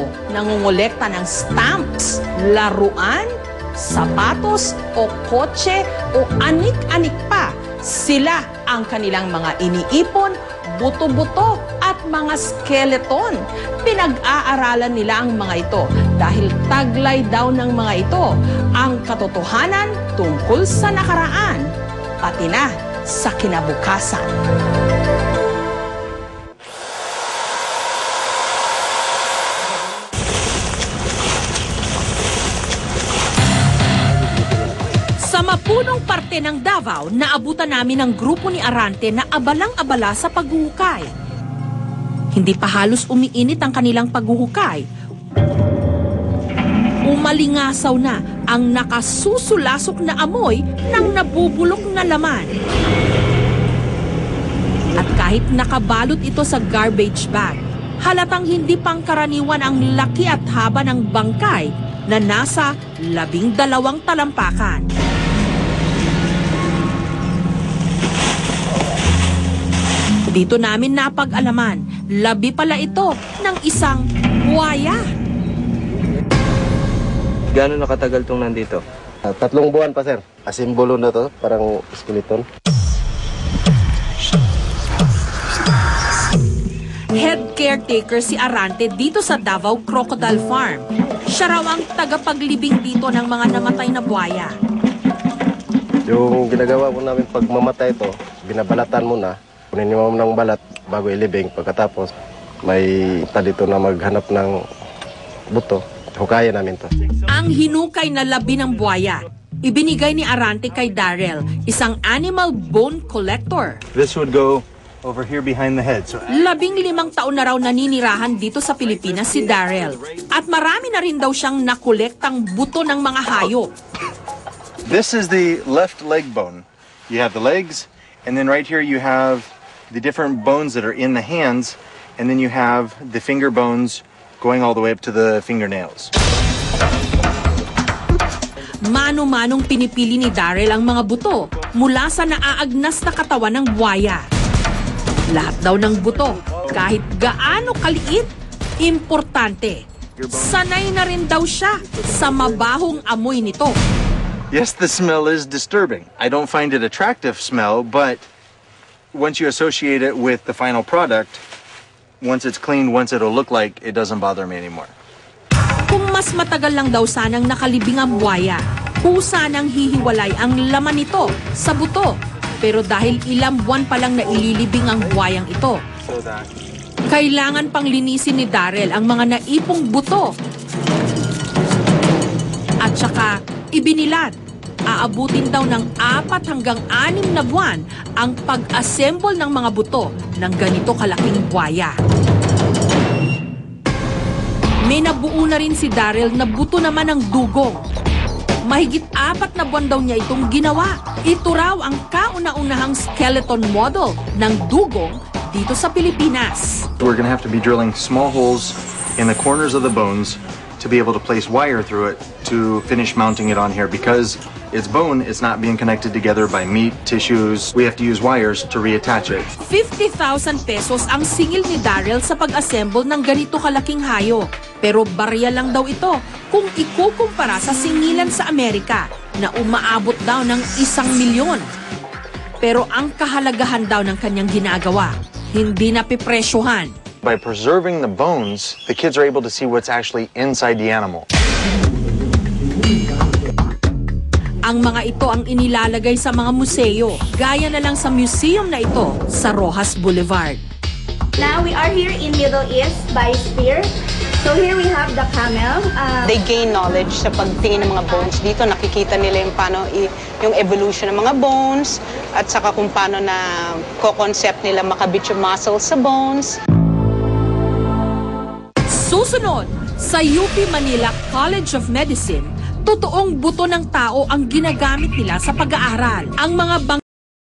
tao nangongolekta ng stamps, laruan, sapatos o kotse o anik-anik pa. Sila ang kanilang mga iniipon, buto-buto at mga skeleton. Pinag-aaralan nila ang mga ito dahil taglay daw ng mga ito ang katotohanan tungkol sa nakaraan, pati na sa kinabukasan. Sa mapunong parte ng Davao, naabutan namin ang grupo ni Arante na abalang-abala sa paghuhukay. Hindi pa halos umiinit ang kanilang paghuhukay. Umalingasaw na ang nakasusulasok na amoy ng nabubulok na laman. At kahit nakabalot ito sa garbage bag, halatang hindi pangkaraniwan ang laki at haba ng bangkay na nasa 12 talampakan. Dito namin napag-alaman, labi pala ito ng isang buwaya. Gano'n nakatagal itong nandito? 3 buwan pa, sir. Asimbolo na to, parang skeleton. Head caretaker si Arante dito sa Davao Crocodile Farm. Siya raw ang tagapaglibing dito ng mga namatay na buwaya. Yung ginagawa po namin pag mamatay ito, binabalatan muna. Kunin mo ng balat bago ilibing. Pagkatapos, may dito na maghanap ng buto. Hukayan namin to. Ang hinukay na labi ng buwaya, ibinigay ni Arante kay Darrell, isang animal bone collector. This would go over here behind the head. So 15 taon na raw naninirahan dito sa Pilipinas si Darrell. At marami na rin daw siyang nakolektang buto ng mga hayop. this is the left leg bone. You have the legs, and then right here you have the different bones that are in the hands, and then you have the finger bones going all the way up to the fingernails. Mano-manong pinipili ni Darrell ang mga buto mula sa naaagnas na katawan ng buwaya. Lahat daw ng buto, kahit gaano kaliit, importante. Sanay na rin daw siya sa mabahong amoy nito. Yes, the smell is disturbing. I don't find it attractive smell, but once you associate it with the final product, once it's cleaned, once it'll look like, it doesn't bother me anymore. Kung mas matagal lang daw sanang nakalibing ang buwaya, kusa nang hihiwalay ang laman nito sa buto. Pero dahil ilang buwan pa lang na ililibing ang buwayang ito, kailangan pang linisin ni Darrell ang mga naipong buto. At saka ibinilad. Aabutin daw ng 4 hanggang 6 na buwan ang pag-assemble ng mga buto ng ganito kalaking buwaya. May nabuo na rin si Darrell na buto naman ng dugong. Mahigit 4 na buwan daw niya itong ginawa. Ito raw ang kauna-unahang skeleton model ng dugong dito sa Pilipinas. We're going to have to be drilling small holes in the corners of the bones to be able to place wire through it to finish mounting it on here, because its bone is not being connected together by meat, tissues. We have to use wires to reattach it. 50,000 pesos ang singil ni Darrell sa pag-assemble ng ganito kalaking hayop. Pero barya lang daw ito kung ikukumpara sa singilan sa Amerika na umaabot daw ng 1,000,000. Pero ang kahalagahan daw ng kanyang ginagawa, hindi napipresyohan. By preserving the bones, the kids are able to see what's actually inside the animal. Ang mga ito ang inilalagay sa mga museo, gaya na lang sa museum na ito sa Rojas Boulevard. Now we are here in Middle East by Spear. So here we have the camel. They gain knowledge sa pagtingin ng mga bones. Dito nakikita nila yung paano yung evolution ng mga bones at saka kung paano na ko-concept nila makabit yung muscles sa bones. Susunod, sa UP Manila College of Medicine, totoong buto ng tao ang ginagamit nila sa pag-aaral. Ang mga